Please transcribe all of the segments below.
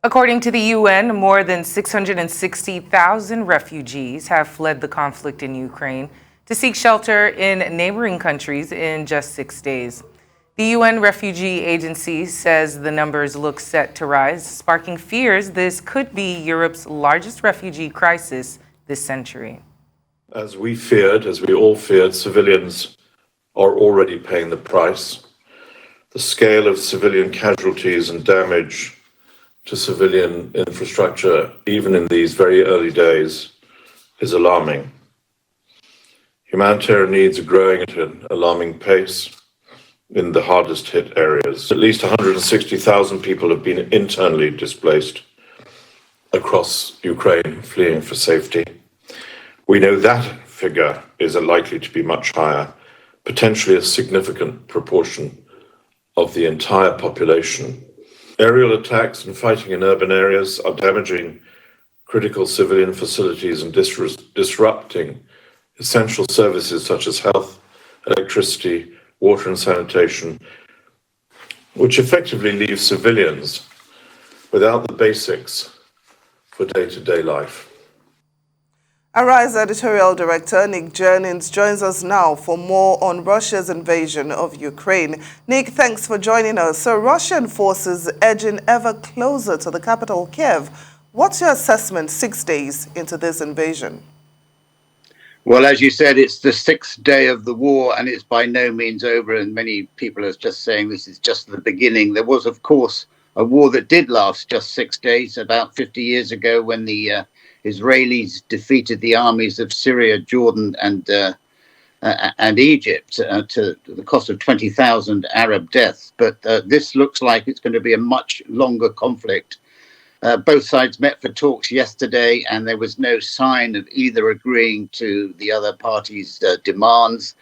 According to the UN, more than 660,000 refugees have fled the conflict in Ukraine to seek shelter in neighboring countries in just 6 days. The UN Refugee Agency says the numbers look set to rise, sparking fears this could be Europe's largest refugee crisis this century. As we all feared, civilians are already paying the price. The scale of civilian casualties and damage to civilian infrastructure, even in these very early days, is alarming. Humanitarian needs are growing at an alarming pace in the hardest hit areas. At least 160,000 people have been internally displaced across Ukraine, fleeing for safety. We know that figure is likely to be much higher, potentially a significant proportion of the entire population. Aerial attacks and fighting in urban areas are damaging critical civilian facilities and disrupting essential services such as health, electricity, water and sanitation, which effectively leaves civilians without the basics for day-to-day life. Arise Editorial Director Nick Jennings joins us now for more on Russia's invasion of Ukraine. Nick, thanks for joining us. So Russian forces edging ever closer to the capital, Kiev. What's your assessment 6 days into this invasion? Well, as you said, it's the 6th day of the war and it's by no means over. And many people are just saying this is just the beginning. There was, of course, a war that did last just 6 days, about 50 years ago, when the Israelis defeated the armies of Syria, Jordan, and Egypt to the cost of 20,000 Arab deaths. But this looks like it's going to be a much longer conflict. Both sides met for talks yesterday, and there was no sign of either agreeing to the other party's demands.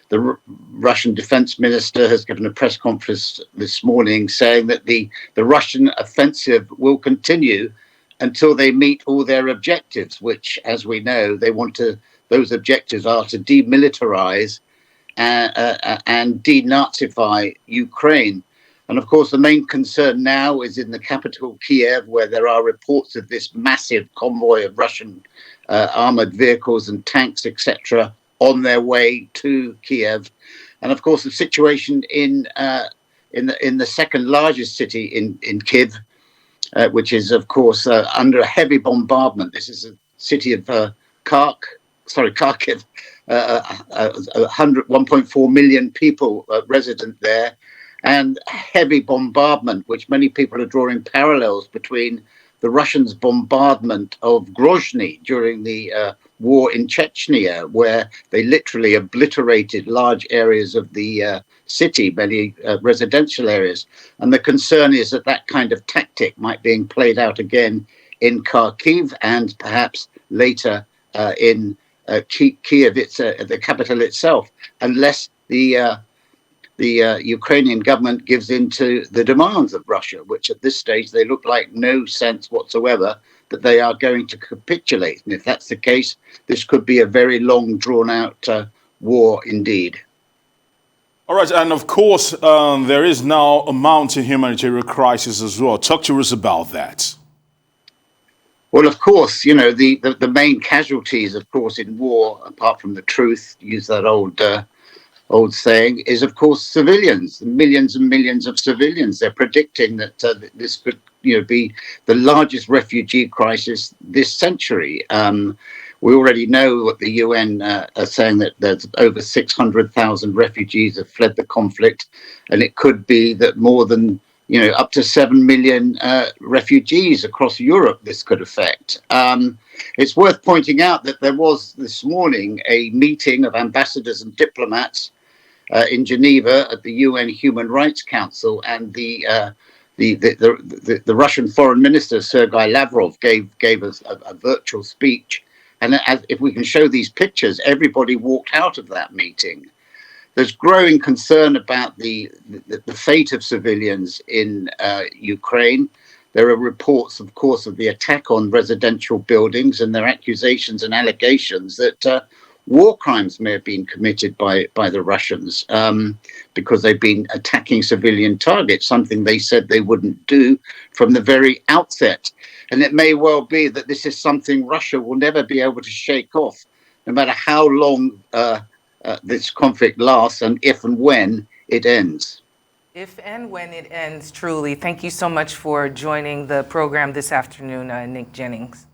The Russian defense minister has given a press conference this morning saying that the Russian offensive will continue until they meet all their objectives, which, as we know, those objectives are to demilitarize and denazify Ukraine. And of course, the main concern now is in the capital, Kiev, where there are reports of this massive convoy of Russian armored vehicles and tanks, etc., on their way to Kiev. And of course, the situation in the second largest city in Kiev, which is, of course, under a heavy bombardment. This is a city of Kharkiv, 1.4 million people resident there, and heavy bombardment, which many people are drawing parallels between the Russians' bombardment of Grozny during the war in Chechnya, where they literally obliterated large areas of the city, many residential areas. And the concern is that that kind of tactic might be played out again in Kharkiv and perhaps later in Kiev, the capital itself, unless the Ukrainian government gives in to the demands of Russia, which at this stage they look like no sense whatsoever that they are going to capitulate. And if that's the case, this could be a very long, drawn-out war indeed. All right, and of course, there is now a mounting humanitarian crisis as well. Talk to us about that. Well, of course, you know, the main casualties, of course, in war, apart from the truth, use that old saying, is, of course, civilians, millions and millions of civilians. They're predicting that this could, be the largest refugee crisis this century. We already know what the UN are saying, that there's over 600,000 refugees have fled the conflict, and it could be that more than, up to 7 million refugees across Europe this could affect. It's worth pointing out that there was this morning a meeting of ambassadors and diplomats in Geneva at the UN Human Rights Council, and the Russian Foreign Minister Sergei Lavrov gave us a virtual speech. And if we can show these pictures, everybody walked out of that meeting. There's growing concern about the fate of civilians in Ukraine. There are reports, of course, of the attack on residential buildings, and there are accusations and allegations that war crimes may have been committed by the Russians because they've been attacking civilian targets, something they said they wouldn't do from the very outset. And it may well be that this is something Russia will never be able to shake off, no matter how long this conflict lasts and if and when it ends. If and when it ends, truly. Thank you so much for joining the program this afternoon, Nick Jennings.